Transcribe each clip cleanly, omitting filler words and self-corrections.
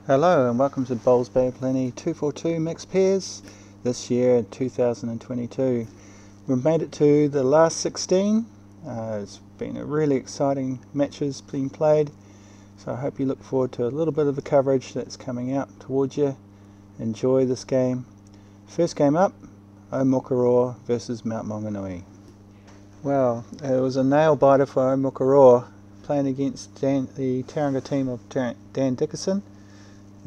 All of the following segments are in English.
Hello and welcome to Bowls Bay Plenty 242 mixed pairs this year 2022. We've made it to the last 16. It's been a really exciting matches being played, so I hope you look forward to a little bit of the coverage that's coming out towards you. Enjoy this game. First game up, Omokoroa versus Mount Manganui. Well, it was a nail biter for Omokoroa playing against the Tauranga team of Dan Dickerson.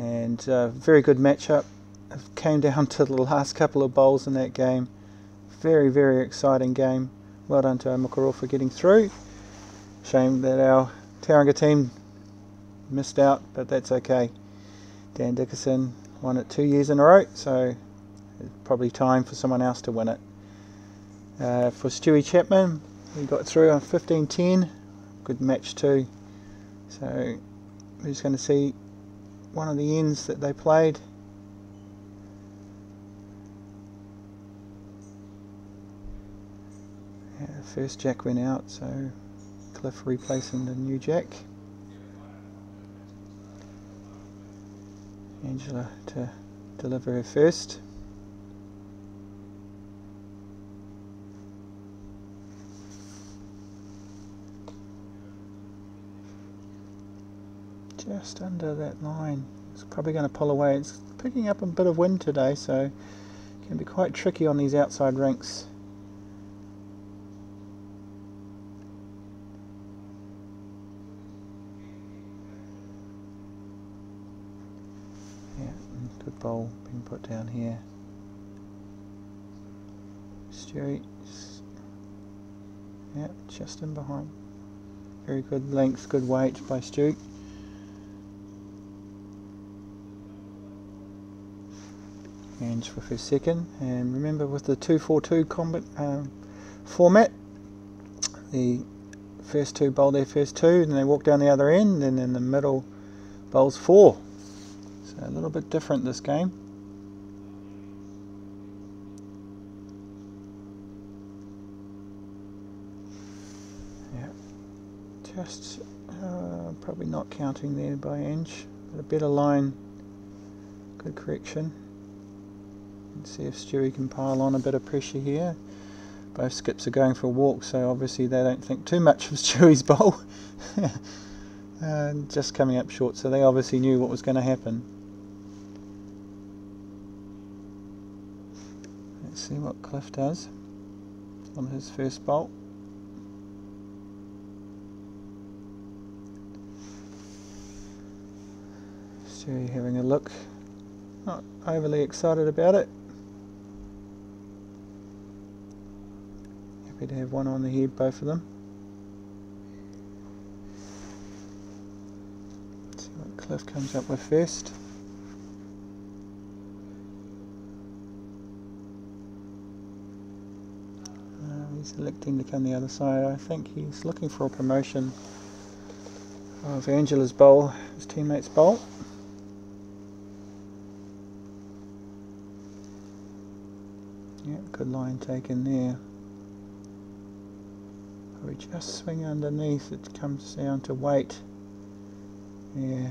And very good matchup. It came down to the last couple of bowls in that game. Very, very exciting game. Well done to Omokoroa for getting through. Shame that our Tauranga team missed out, but that's okay. Dan Dickerson won it 2 years in a row, so it's probably time for someone else to win it. For Stewie Chapman, he got through on 15-10. Good match too. So we're just going to see one of the ends that they played. Yeah, the first jack went out, so Cliff replacing the new jack. Angela to deliver her first. Just under that line. It's probably going to pull away. It's picking up a bit of wind today, so it can be quite tricky on these outside rinks. Yeah, good bowl being put down here. Stewie, yeah, just in behind. Very good length, good weight by Stu. Ange with her second, and remember with the 2-4-2 combat format, the first two bowl their first two, and they walk down the other end, and in the middle bowls four. So a little bit different this game. Yeah, just probably not counting there by Ange, but a better line. Good correction. See if Stewie can pile on a bit of pressure here. Both skips are going for a walk, so obviously they don't think too much of Stewie's bowl. Just coming up short, so they obviously knew what was going to happen. Let's see what Cliff does on his first bowl. Stewie having a look, not overly excited about it. Happy to have one on the head, both of them. Let's see what Cliff comes up with first. He's electing to come the other side. I think he's looking for a promotion of Angela's bowl, his teammate's bowl. Yeah, good line taken there. We just swing underneath, it comes down to weight. Yeah,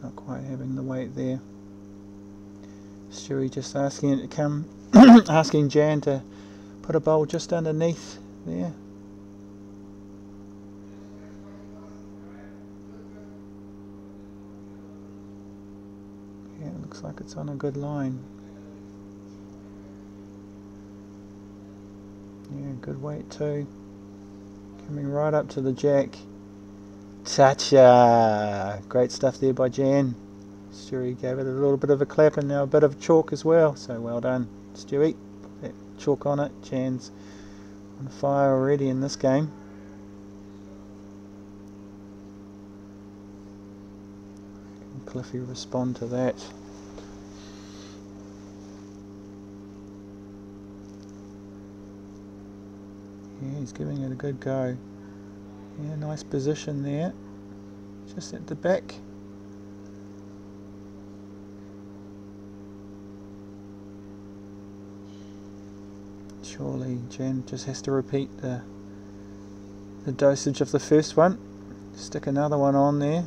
not quite having the weight there. Stewie just asking it to come, asking Jan to put a bowl just underneath there. Yeah, it looks like it's on a good line. Yeah, good weight too. Coming right up to the jack. Toucha! Great stuff there by Jan. Stewie gave it a little bit of a clap and now a bit of chalk as well. So well done, Stewie. Put that chalk on it. Jan's on fire already in this game. Can Cliffy respond to that? Yeah, he's giving it a good go. Yeah, nice position there. Just at the back. Surely Jan just has to repeat the dosage of the first one. Stick another one on there.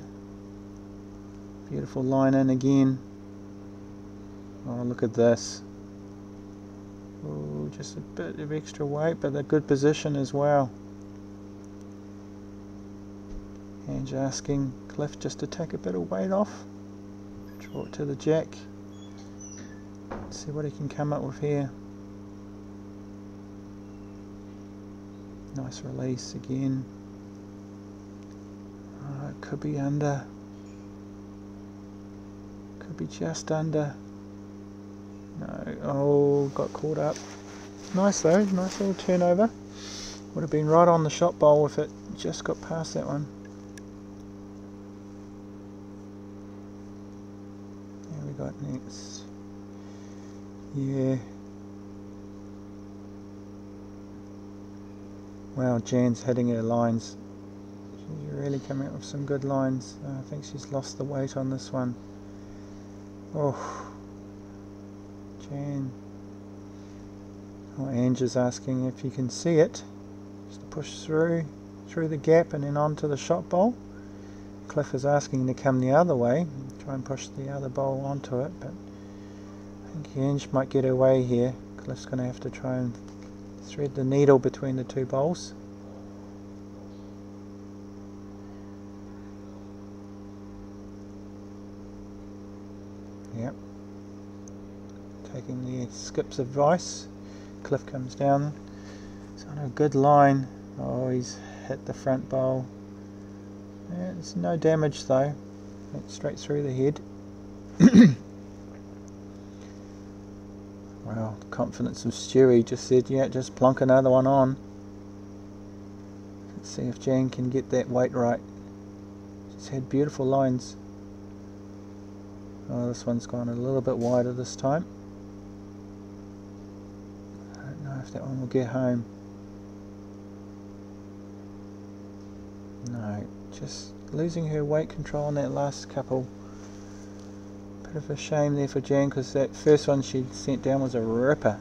Beautiful line in again. Oh, look at this. Oh, just a bit of extra weight, but a good position as well. And asking Cliff just to take a bit of weight off. Draw it to the jack. See what he can come up with here. Nice release again. Oh, it could be under. Could be just under. No, oh, got caught up. Nice though, nice little turnover. Would have been right on the shot bowl if it just got past that one. Here we got next. Yeah. Wow, Jan's hitting her lines. She's really coming up with some good lines. I think she's lost the weight on this one. Oh. Jan. Oh, Ange is asking if you can see it. Just push through the gap and then onto the shot bowl. Cliff is asking to come the other way. Try and push the other bowl onto it, but I think Ange might get her way here. Cliff's going to have to try and thread the needle between the two bowls. Yep. Taking the skip's advice. Cliff comes down. It's on a good line. Oh, he's hit the front bowl. Yeah, there's no damage though. Went straight through the head. Wow, the confidence of Stewie. Just said, yeah, just plonk another one on. Let's see if Jan can get that weight right. She's had beautiful lines. Oh, this one's gone a little bit wider this time. I don't know if that one will get home. No, just losing her weight control on that last couple. Bit of a shame there for Jan, because that first one she sent down was a ripper.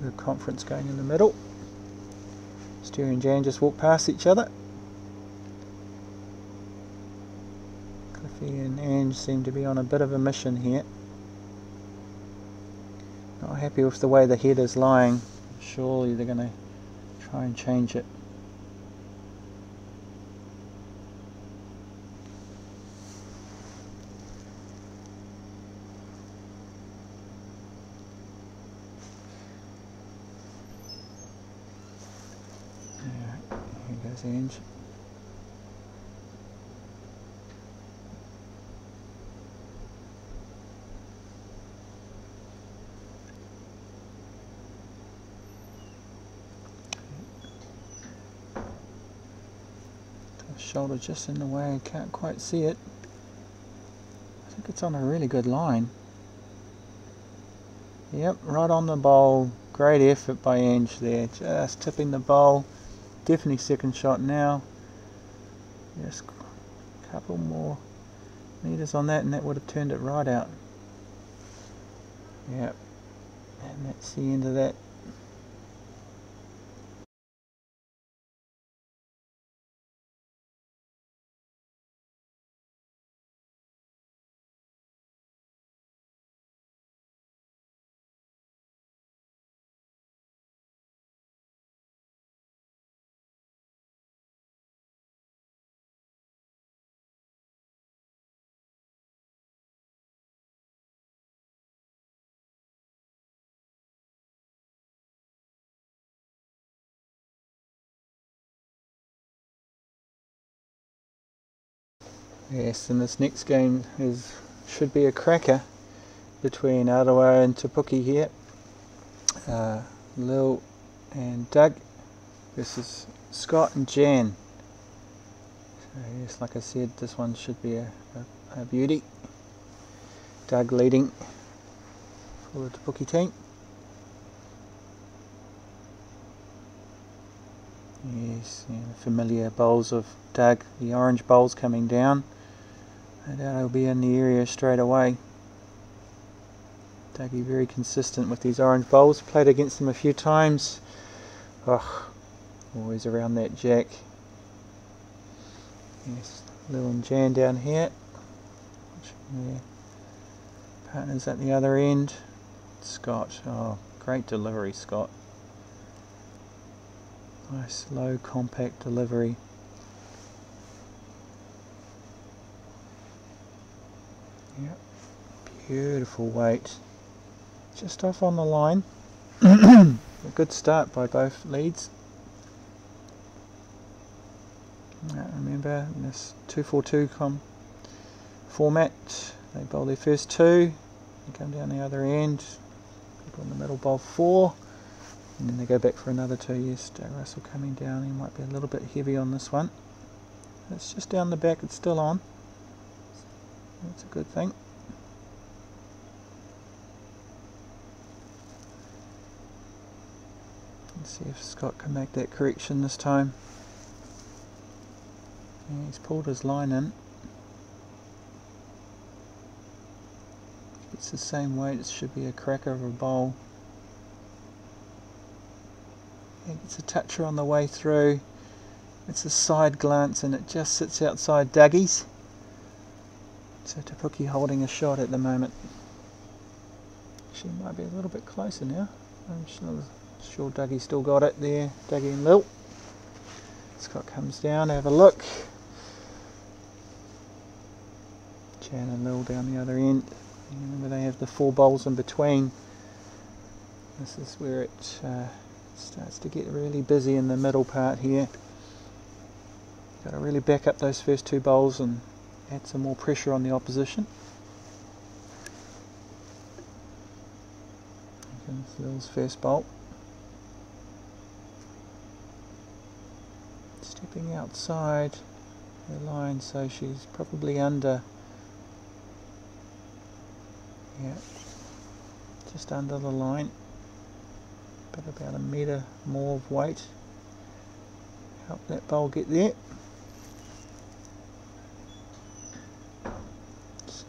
The conference going in the middle. Stewie and Jan just walk past each other. Cliffy and Ange seem to be on a bit of a mission here. Not happy with the way the head is lying. Surely they're going to try and change it. Yeah, here goes Ange. Shoulder just in the way, can't quite see it. I think it's on a really good line. Yep, right on the bowl. Great effort by Ange there, just tipping the bowl. Definitely second shot now. Just a couple more meters on that and that would have turned it right out. Yep, and that's the end of that. Yes, and this next game should be a cracker between Arawa and Te Puke here. Lil and Doug versus Scott and Jan. So yes, like I said, this one should be a beauty. Doug leading for the Te Puke team. Yes, yeah, the familiar bowls of Doug, the orange bowls coming down. No doubt he'll be in the area straight away. Dougie very consistent with these orange bowls. Played against him a few times. Oh, always around that jack. Yes, Lil and Jan down here. Their partners at the other end. Scott, oh, great delivery, Scott. Nice, low, compact delivery. Yep, beautiful weight. Just off on the line. A good start by both leads. Now remember, in this 242 format, they bowl their first two, they come down the other end, people in the middle bowl 4, and then they go back for another 2. Yes, Joe Russell coming down, he might be a little bit heavy on this one. It's just down the back, it's still on. That's a good thing. Let's see if Scott can make that correction this time. Yeah, he's pulled his line in. If it's the same weight, it should be a cracker of a bowl. Yeah, it's a toucher on the way through. It's a side glance and it just sits outside Dougie's. So Te Puke holding a shot at the moment. She might be a little bit closer now. I'm sure Dougie's still got it there. Dougie and Lil. Scott comes down, have a look. Jan and Lil down the other end. Remember they have the 4 bowls in between. This is where it starts to get really busy in the middle part here. Got to really back up those first 2 bowls and add some more pressure on the opposition. Here's Lil's first bowl. Stepping outside the line, so she's probably under. Yeah, just under the line, but about a metre more of weight. Help that bowl get there. See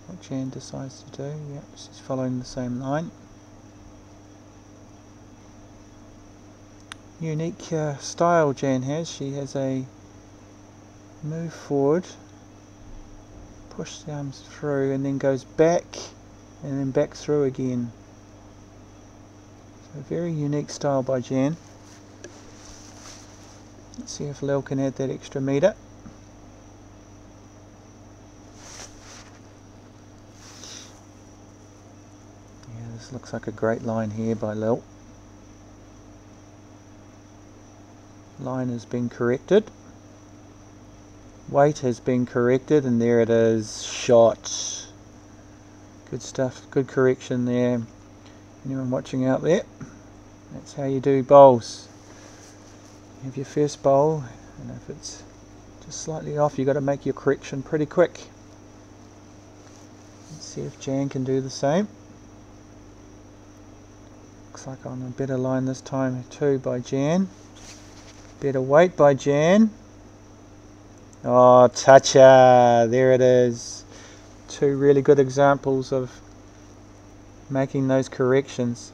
what Jan decides to do. Yeah, she's following the same line. Unique style Jan has. She has a move forward, push the arms through and then goes back and then back through again. So a very unique style by Jan. Let's see if Lil can add that extra metre. Yeah, this looks like a great line here by Lil. Line has been corrected. Weight has been corrected and there it is, shot. Good stuff, good correction there. Anyone watching out there? That's how you do bowls. You have your first bowl and if it's just slightly off you've got to make your correction pretty quick. Let's see if Jan can do the same. Looks like on a better line this time too by Jan. Better weight by Jan. Oh, toucher, there it is. 2 really good examples of making those corrections.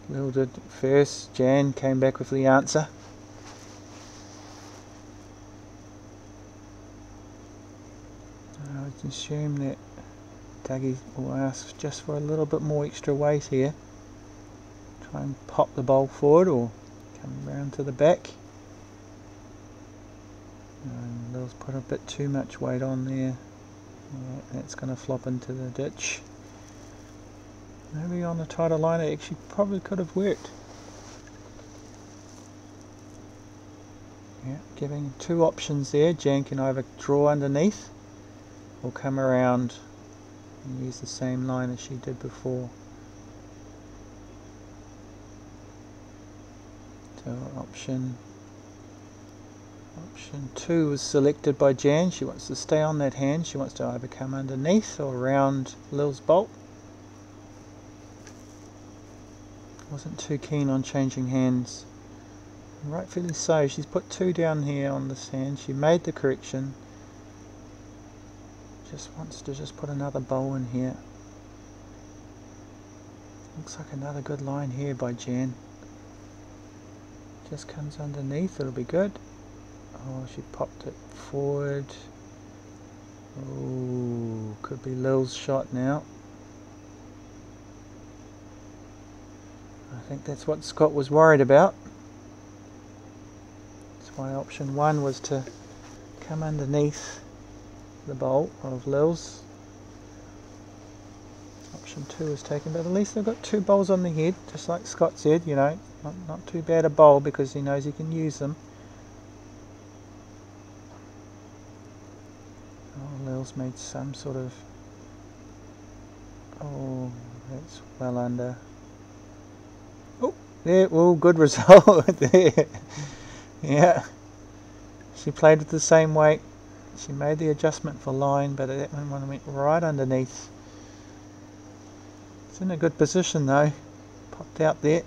Lil did first, Jan came back with the answer. I would assume that Dougie will ask just for a little bit more extra weight here. Try and pop the bowl forward or come round to the back. And Lil's put a bit too much weight on there. Yeah, that's going to flop into the ditch. Maybe on a tighter line it actually probably could have worked. Yeah, giving 2 options there. Jan can either draw underneath or come around and use the same line as she did before. So option 2 was selected by Jan. She wants to stay on that hand. She wants to either come underneath or around Lil's bolt. Wasn't too keen on changing hands. And rightfully so. She's put 2 down here on this hand. She made the correction. Just wants to just put another bowl in here. Looks like another good line here by Jan. Just comes underneath. It'll be good. Oh, she popped it forward. Oh, could be Lil's shot now. I think that's what Scott was worried about. That's why option 1 was to come underneath the bowl of Lil's. Option 2 is taken, but at least they've got 2 bowls on the head, just like Scott said, you know, not too bad a bowl because he knows he can use them. Oh, Lil's made some sort of, oh, that's well under. Oh, there, well, good result there. Yeah, she played with the same weight. She made the adjustment for line, but that one went right underneath. It's in a good position though, popped out there.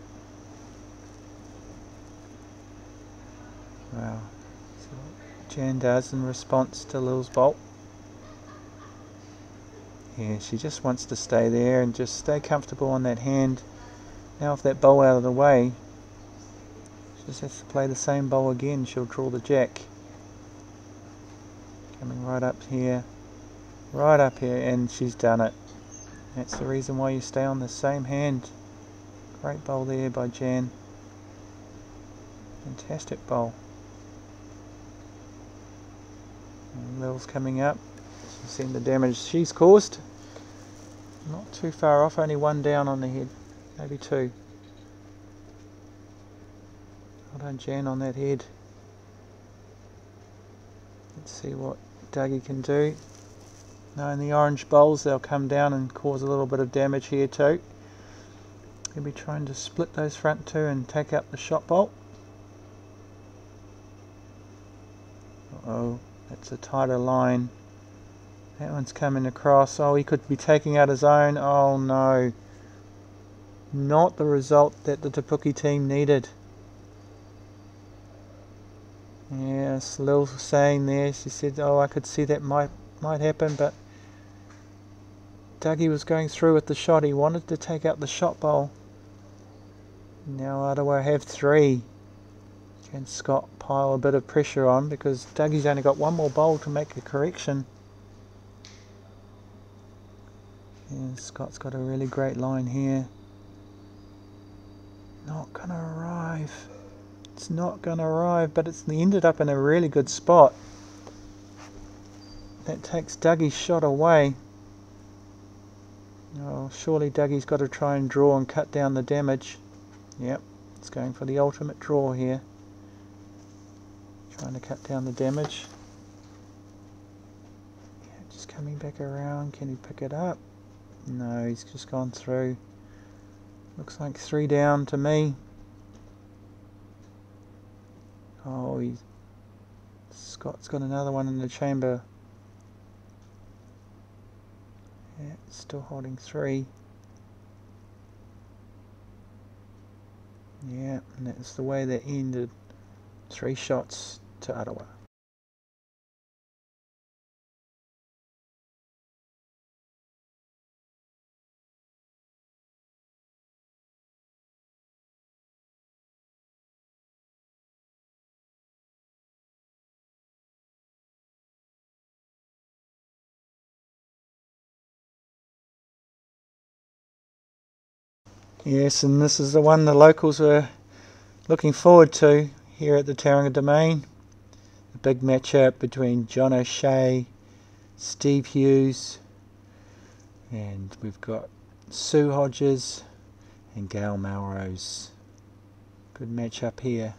Wow, so what Jan does in response to Lil's bolt. Yeah, she just wants to stay there and just stay comfortable on that hand. Now with that bowl out of the way, she just has to play the same bowl again. She'll draw the jack. Coming right up here, and she's done it. That's the reason why you stay on the same hand. Great bowl there by Jan. Fantastic bowl. And Lil's coming up. She's seen the damage she's caused. Not too far off, only 1 down on the head, maybe 2. Well done Jan on that head. Let's see what Dougie can do. Now in the orange bowls they'll come down and cause a little bit of damage here too. He'll be trying to split those front 2 and take up the shot bolt. Uh-oh, that's a tighter line. That one's coming across. Oh, he could be taking out his own. Oh no. Not the result that the Te Puke team needed. Yes, Lil was saying there, she said, oh, I could see that might happen, but Dougie was going through with the shot. He wanted to take out the shot bowl. Now Arawa have 3. Can Scott pile a bit of pressure on because Dougie's only got 1 more bowl to make a correction. And Scott's got a really great line here. Not gonna arrive. It's not gonna arrive, but it's ended up in a really good spot. That takes Dougie's shot away. Oh, surely Dougie's got to try and draw and cut down the damage. Yep, it's going for the ultimate draw here. Trying to cut down the damage. Yeah, just coming back around. Can he pick it up? No, he's just gone through. Looks like 3 down to me. Oh, Scott's got another one in the chamber. Yeah, still holding 3. Yeah, and that's the way that ended. 3 shots to Arawa. Yes, and this is the one the locals were looking forward to here at the Tauranga Domain. The big matchup between John O'Shea, Steve Hughes, and we've got Sue Hodges and Gail Melrose. Good matchup here.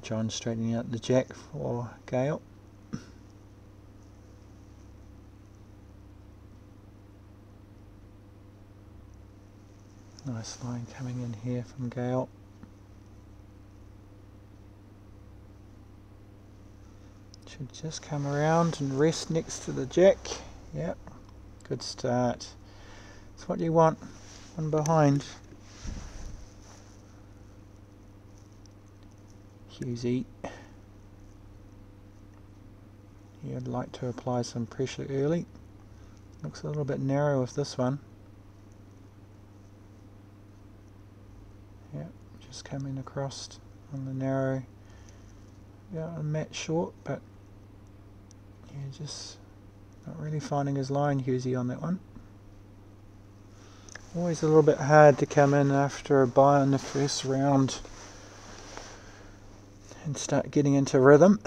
John straightening out the jack for Gail. Nice line coming in here from Gail. Should just come around and rest next to the jack. Yep, good start. That's what you want. 1 behind. Hughesy. He'd like to apply some pressure early. Looks a little bit narrow with this one. just coming across on the narrow. Yeah, a mat short, but yeah, just not really finding his line, Hughesy, on that one. Always a little bit hard to come in after a bye on the first round and start getting into rhythm.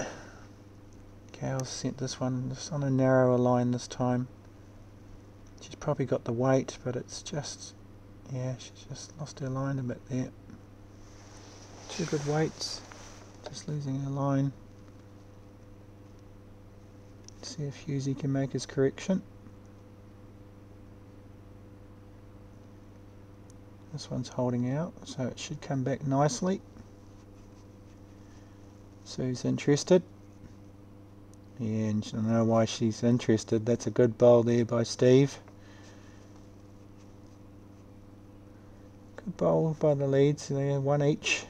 Gail's sent this one just on a narrower line this time. She's probably got the weight, but it's just, yeah, she's just lost her line a bit there. Two good weights, just losing her line. See if Hughesy can make his correction. This one's holding out, so it should come back nicely. Sue's interested. Yeah, and I don't know why she's interested. That's a good bowl there by Steve. Good bowl by the leads there, one each.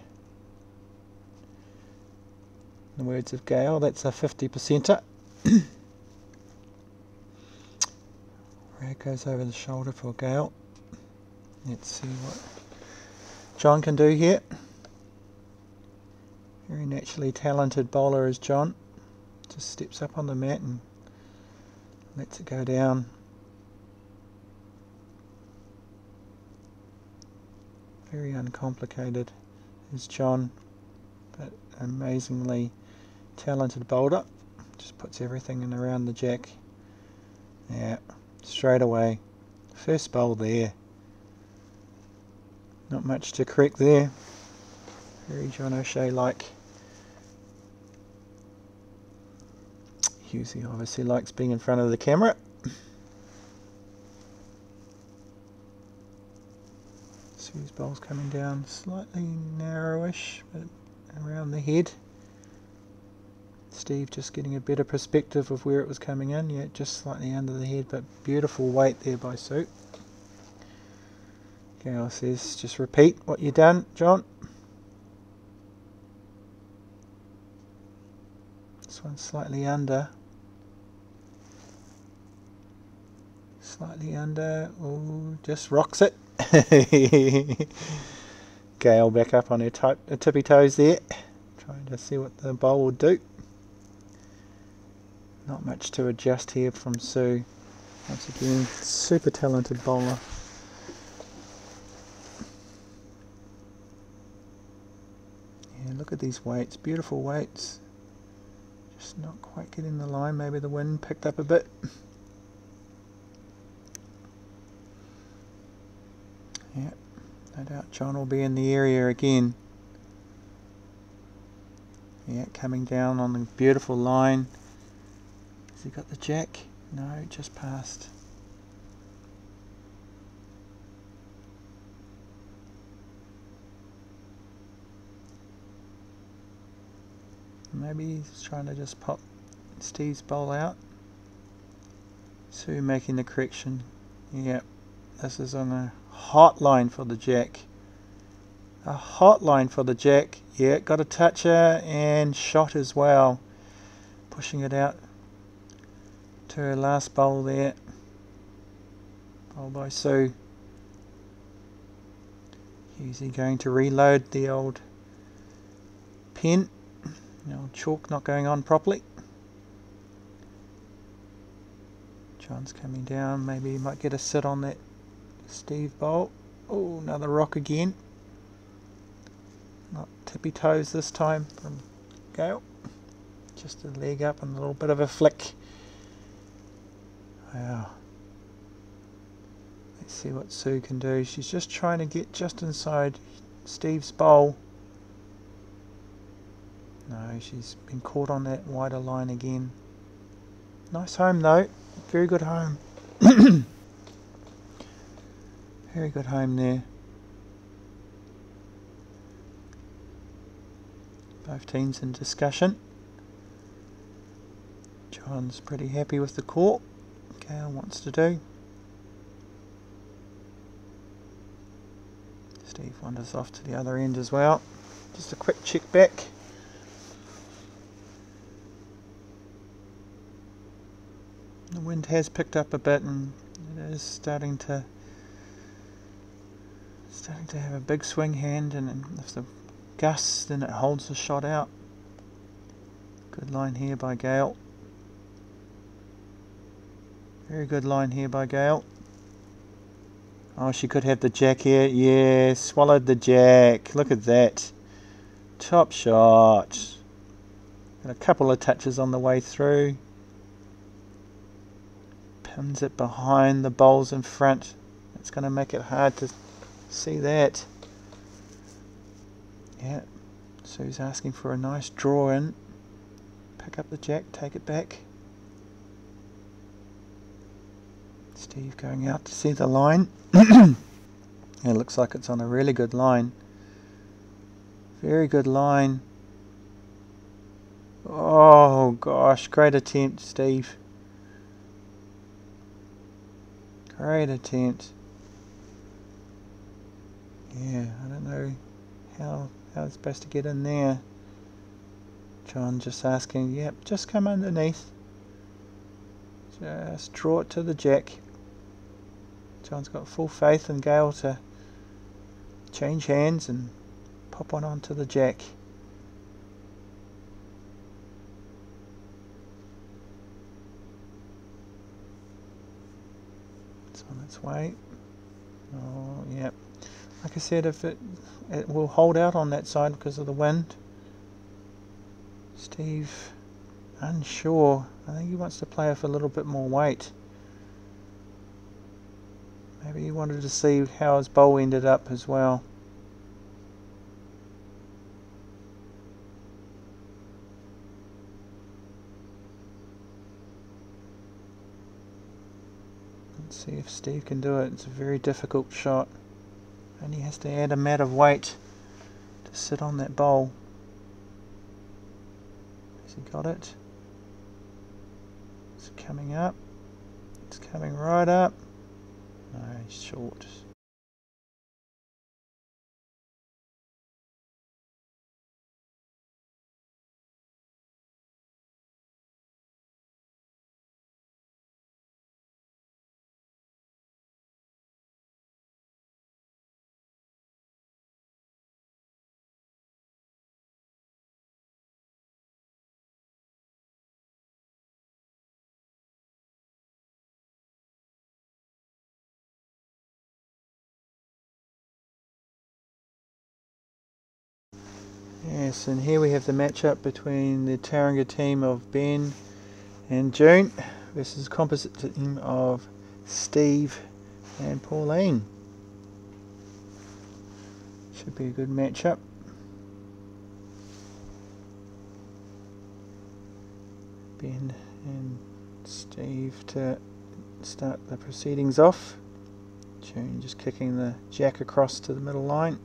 In the words of Gail, that's a 50%er. Rag goes over the shoulder for Gail. Let's see what John can do here. Very naturally talented bowler is John. Just steps up on the mat and lets it go down. Very uncomplicated is John, but amazingly talented bowler. Just puts everything in around the jack. Yeah, straight away. First bowl there. Not much to correct there. Very John O'Shea-like. Hughesy obviously likes being in front of the camera. Sue's bowl's coming down slightly narrowish, but around the head. Steve just getting a better perspective of where it was coming in. Yeah, just slightly under the head, but beautiful weight there by Sue. Gail says, just repeat what you done, John. This one's slightly under. Slightly under. Oh, just rocks it. Gail back up on her tippy toes there. Trying to see what the bowl will do. Not much to adjust here from Sue. Once again, super talented bowler. Yeah, look at these weights, beautiful weights. Just not quite getting the line, maybe the wind picked up a bit. Yeah, no doubt John will be in the area again. Yeah, coming down on the beautiful line. Has he got the jack? No, just past. Maybe he's trying to just pop Steve's bowl out. Sue making the correction. Yep, this is on a hot line for the jack. A hot line for the jack. Yeah, got a toucher and shot as well. Pushing it out to her last bowl there. Bowl by Sue. Hughesy going to reload the old pen. The old chalk not going on properly. John's coming down. Maybe he might get a sit on that Steve bowl. Oh, another rock again. Not tippy toes this time from Gail. Just a leg up and a little bit of a flick. Wow. Let's see what Sue can do. She's just trying to get just inside Steve's bowl. No, she's been caught on that wider line again. Nice home though. Very good home. Very good home there. Both teams in discussion. John's pretty happy with the call. Gail wants to do. Steve wanders off to the other end as well. Just a quick check back. The wind has picked up a bit and it is starting to Starting to have a big swing hand, and if the gusts, then it holds the shot out. Good line here by Gail. Very good line here by Gail. Oh, she could have the jack here. Yeah, swallowed the jack. Look at that. Top shot. Got a couple of touches on the way through. Pins it behind the bowls in front. It's going to make it hard to see that. Yeah, Sue's asking for a nice draw in. Pick up the jack, take it back. Steve going out to see the line. It looks like it's on a really good line. Very good line. Oh gosh, great attempt, Steve. Great attempt. Yeah, I don't know how it's supposed to get in there. John just asking, yep, just come underneath. Just draw it to the jack. John's got full faith in Gail to change hands and pop one onto the jack. It's on its way. Oh, yep. Like I said, if it will hold out on that side because of the wind. Steve, unsure. I think he wants to play with a little bit more weight. Maybe he wanted to see how his bowl ended up as well. Let's see if Steve can do it. It's a very difficult shot. And he has to add a mat of weight to sit on that bowl. Has he got it? It's coming up. It's coming right up. No, he's short. Yes, and here we have the matchup between the Tauranga team of Ben and June versus Composite team of Steve and Pauline. Should be a good matchup. Ben and Steve to start the proceedings off. June just kicking the jack across to the middle line.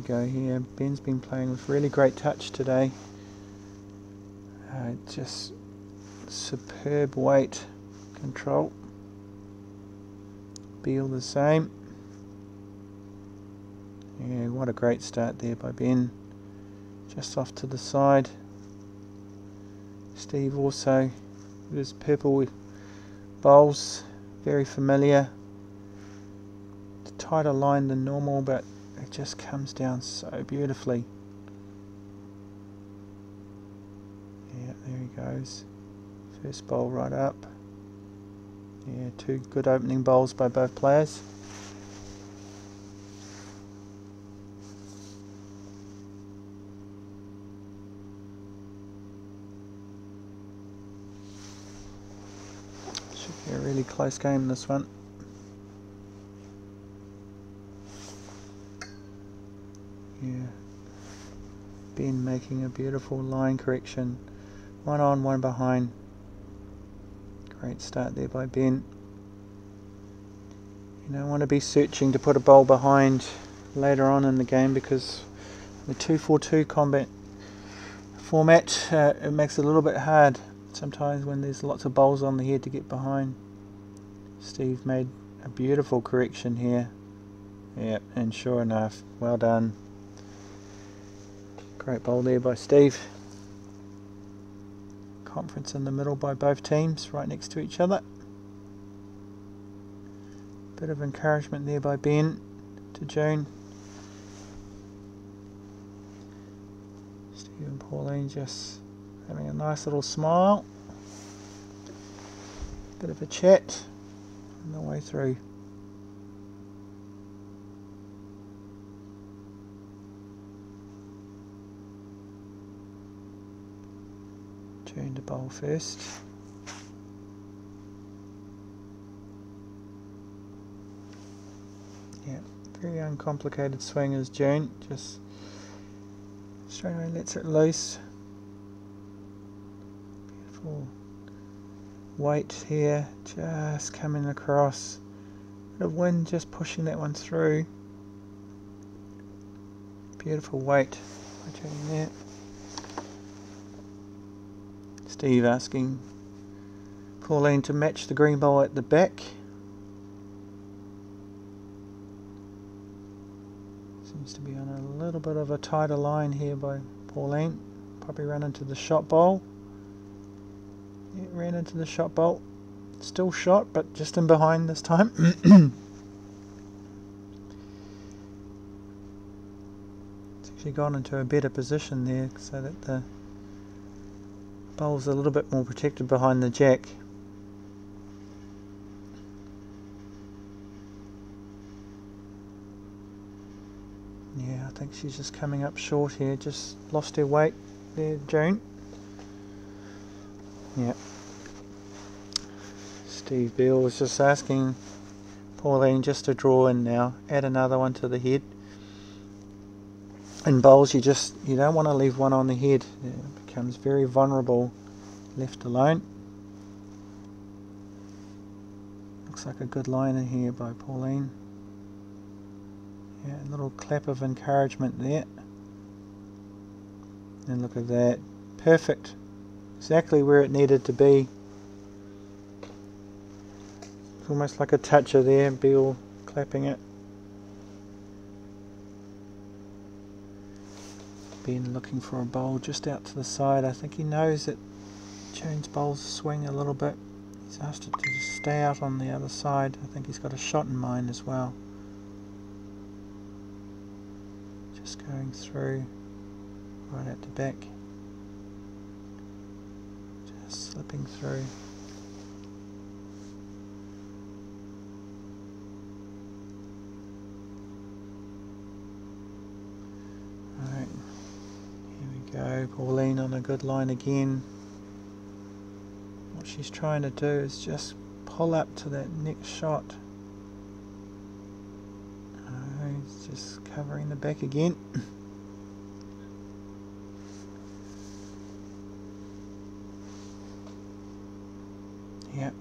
Go here. Ben's been playing with really great touch today. Just superb weight control. Beal the same. Yeah, what a great start there by Ben. Just off to the side. Steve also with his purple bowls, very familiar. It's a tighter line than normal, but it just comes down so beautifully. Yeah, there he goes. First bowl right up. Yeah, two good opening bowls by both players. Should be a really close game, this one. Yeah, Ben making a beautiful line correction. One on, one behind. Great start there by Ben. You don't want to be searching to put a bowl behind later on in the game, because the 2-4-2 combat format, it makes it a little bit hard sometimes when there's lots of bowls on the head to get behind. Steve made a beautiful correction here. Yep, and sure enough, well done. Great bowl there by Steve. conference in the middle by both teams, right next to each other. Bit of encouragement there by Ben to June. Steve and Pauline just having a nice little smile. Bit of a chat on the way through. June to bowl first. Yeah, very uncomplicated swing as June, just straight away lets it loose. Beautiful weight here, just coming across. Bit of wind just pushing that one through. Beautiful weight by June there. Steve asking Pauline to match the green bowl at the back. Seems to be on a little bit of a tighter line here by Pauline. Probably ran into the shot bowl. Yeah, ran into the shot bowl. Still shot, but just in behind this time. It's actually gone into a better position there so that the bowl's a little bit more protected behind the jack. Yeah, I think she's just coming up short here, just lost her weight there, June. Yeah. Steve Beale was just asking Pauline just to draw in now, add another one to the head. In bowls you don't want to leave one on the head. It becomes very vulnerable left alone. Looks like a good liner here by Pauline. Yeah, a little clap of encouragement there. And look at that. Perfect. Exactly where it needed to be. It's almost like a toucher there, Beale clapping it. Ben looking for a bowl just out to the side. I think he knows that June's bowls swing a little bit. He's asked it to just stay out on the other side. I think he's got a shot in mind as well. Just going through right at the back. Just slipping through. Alright. Go, Pauline on a good line again. What she's trying to do is just pull up to that next shot. It's just covering the back again. Yep.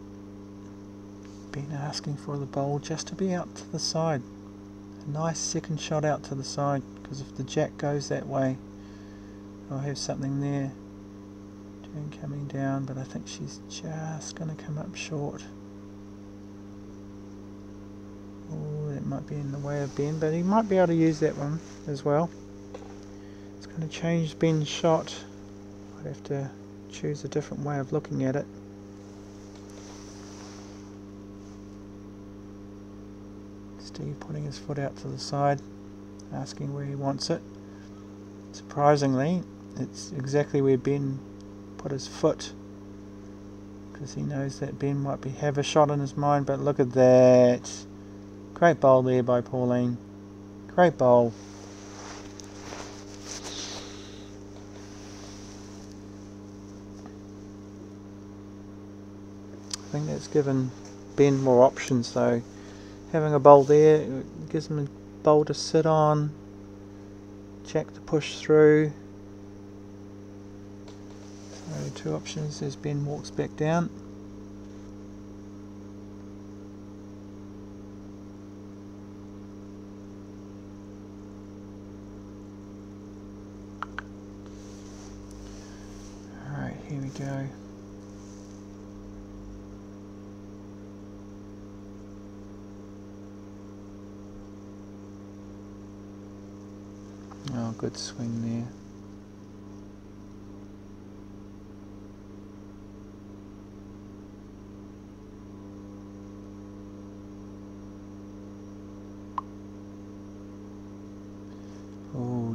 Been asking for the bowl just to be out to the side. A nice second shot out to the side, because if the jack goes that way, I'll have something there. June coming down, but I think she's just going to come up short. Oh, that might be in the way of Ben, but he might be able to use that one as well. It's going to change Ben's shot. I'd have to choose a different way of looking at it. Steve putting his foot out to the side, asking where he wants it. Surprisingly, it's exactly where Ben put his foot, because he knows that Ben might have a shot in his mind. But look at that. Great bowl there by Pauline. Great bowl. I think that's given Ben more options though. Having a bowl there gives him a bowl to sit on, jack to push through. So two options as Ben walks back down. Alright, here we go. Oh, good swing there.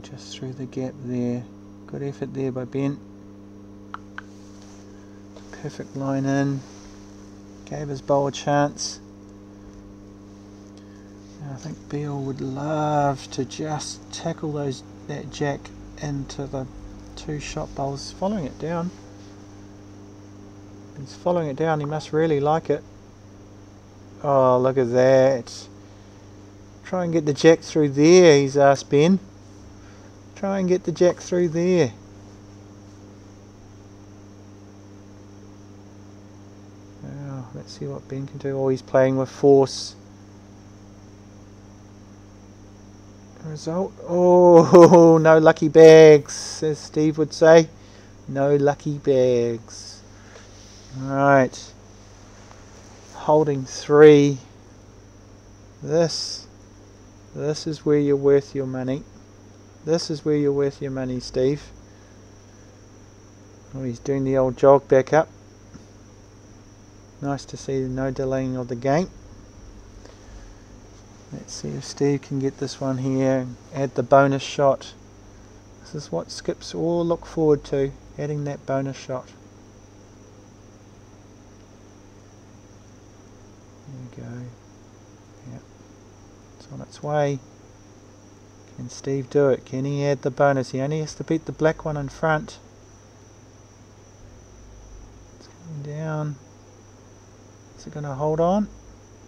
just through the gap there. Good effort there by Ben. Perfect line in. Gave his bowl a chance. And I think Beale would love to just tackle that jack into the two shot bowls. Following it down. He's following it down. He must really like it. Oh, look at that. Try and get the jack through there, he's asked Ben. Try and get the jack through there. Oh, let's see what Ben can do. Oh, he's playing with force. Result. Oh, no lucky bags, as Steve would say. No lucky bags. Right. Holding 3. This is where you're worth your money. This is where you're worth your money, Steve. Oh, he's doing the old jog back up. Nice to see no delaying of the game. Let's see if Steve can get this one here and add the bonus shot. This is what skips all look forward to, adding that bonus shot. There we go. Yep. It's on its way. Can Steve do it? Can he add the bonus? He only has to beat the black one in front. It's coming down. Is it going to hold on?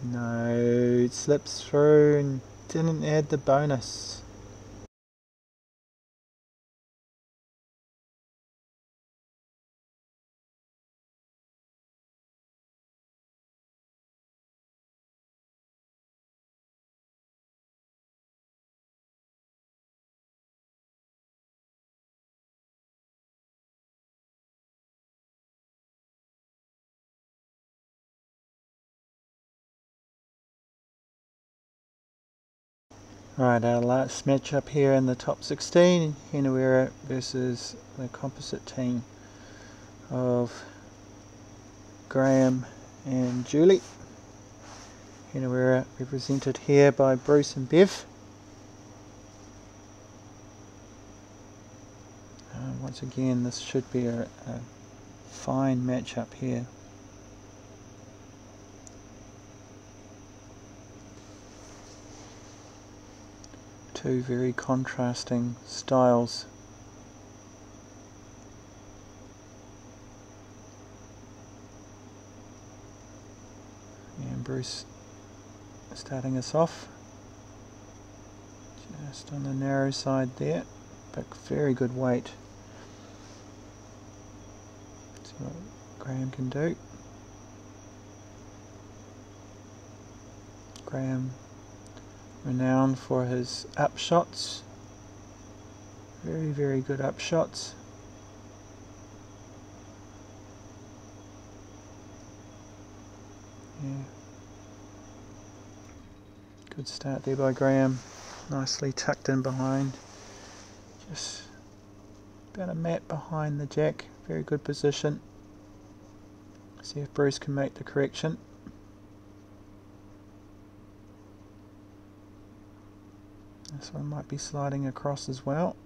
No, it slips through and didn't add the bonus. Right, our last match up here in the top 16, Hinuera versus the Composite team of Graham and Julie. Hinuera represented here by Bruce and Bev. Once again, this should be a fine match up here. Two very contrasting styles. And Bruce starting us off just on the narrow side there, but very good weight. See what Graham can do. Graham, renowned for his up shots, very, very good up shots. Yeah. Good start there by Graham, nicely tucked in behind, just about a mat behind the jack, very good position. See if Bruce can make the correction. This one might be sliding across as well.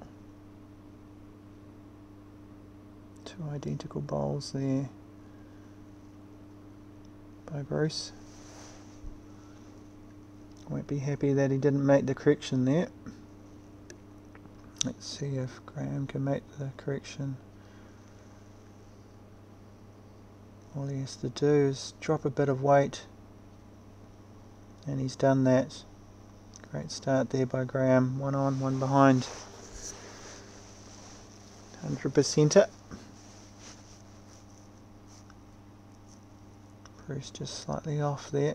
Two identical bowls there by Bruce. Won't be happy that he didn't make the correction there. Let's see if Graham can make the correction. All he has to do is drop a bit of weight, and he's done that. Great start there by Graham. One on, one behind. 100%er. Bruce just slightly off there.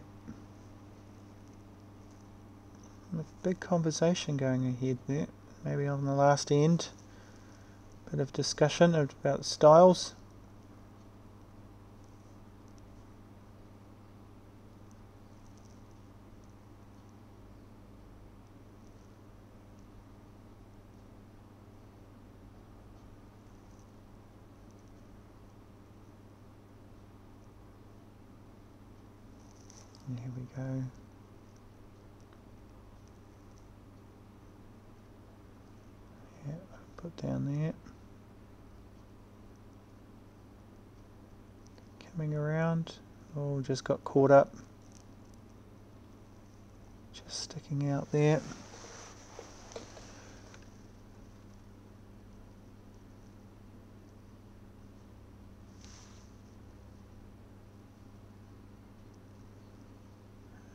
A big conversation going ahead there. Maybe on the last end. Bit of discussion about styles. And here we go. put down there. Coming around. Oh, just got caught up. Just sticking out there.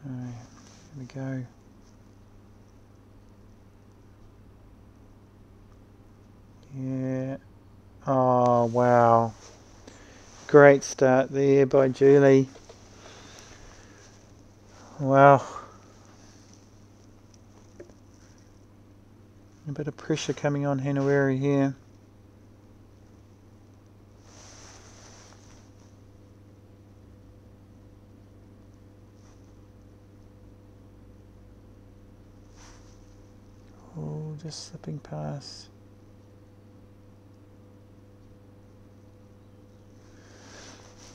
Alright, there we go. Yeah. Oh, wow. Great start there by Julie. Wow. A bit of pressure coming on Hinuera here. Oh, just slipping past.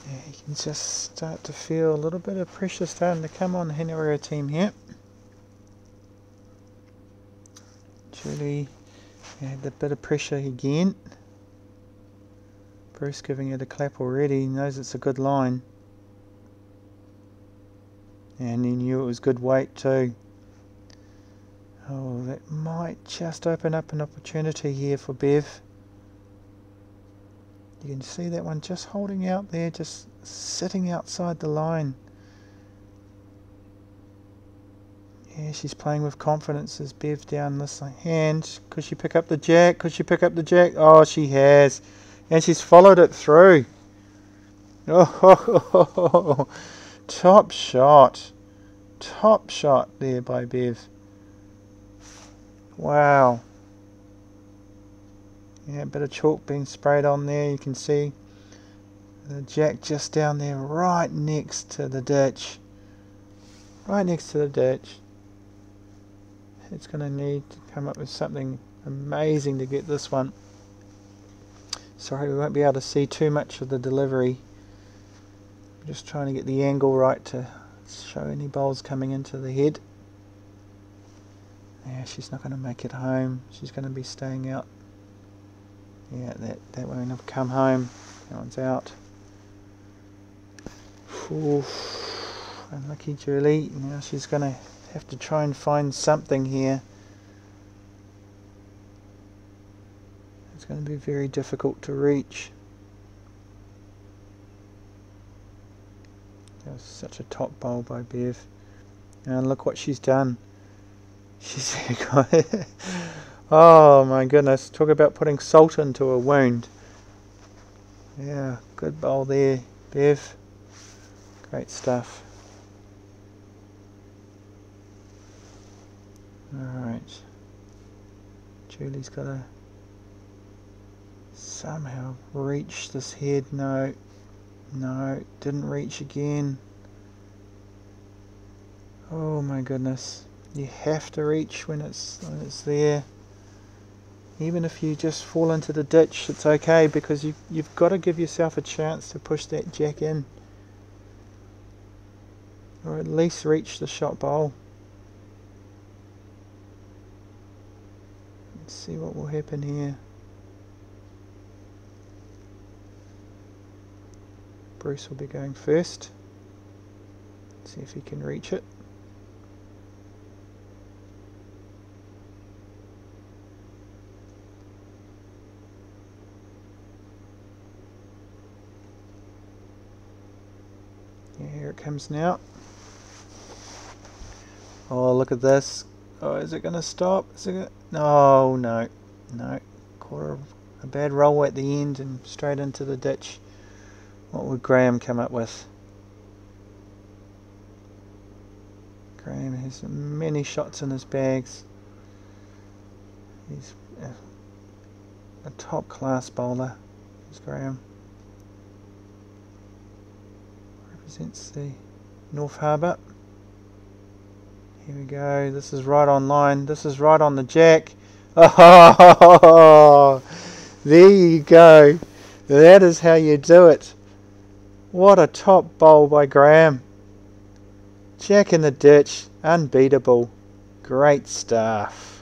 Yeah, you can just start to feel a little bit of pressure starting to come on the Hinuera team here. Julie had a bit of pressure again. Bruce giving it a clap already, he knows it's a good line. And he knew it was good weight too. Oh, that might just open up an opportunity here for Bev. You can see that one just holding out there, just sitting outside the line. Yeah, she's playing with confidence as Bev down this hand. Could she pick up the jack? Could she pick up the jack? Oh, she has. And she's followed it through. Oh, top shot. Top shot there by Bev. Wow. Yeah, a bit of chalk being sprayed on there. You can see the jack just down there right next to the ditch. Right next to the ditch. It's going to need to come up with something amazing to get this one. Sorry, we won't be able to see too much of the delivery. I'm just trying to get the angle right to show any bowls coming into the head. Yeah, she's not going to make it home. She's going to be staying out. Yeah, that won't have come home. That one's out. Oof. Unlucky Julie. Now she's going to have to try and find something here. It's going to be very difficult to reach. That was such a top bowl by Bev. And look what she's done. She's got it. Oh my goodness, talk about putting salt into a wound. Yeah, good bowl there, Bev. Great stuff. Alright. Julie's got to somehow reach this head. No, didn't reach again. Oh my goodness. You have to reach when it's there. Even if you just fall into the ditch, it's okay, because you've got to give yourself a chance to push that jack in. Or at least reach the shot bowl. Let's see what will happen here. Bruce will be going first. See if he can reach it. Yeah, here it comes now. Oh, look at this. Oh, is it going to stop? Is it gonna... No. Caught a bad roll at the end and straight into the ditch. What would Graham come up with? Graham has many shots in his bags. He's a top class bowler. Here's Graham. Represents the North Harbour. Here we go. This is right on line. This is right on the jack. Oh, there you go. That is how you do it. What a top bowl by Graham. Jack in the ditch. Unbeatable. Great stuff.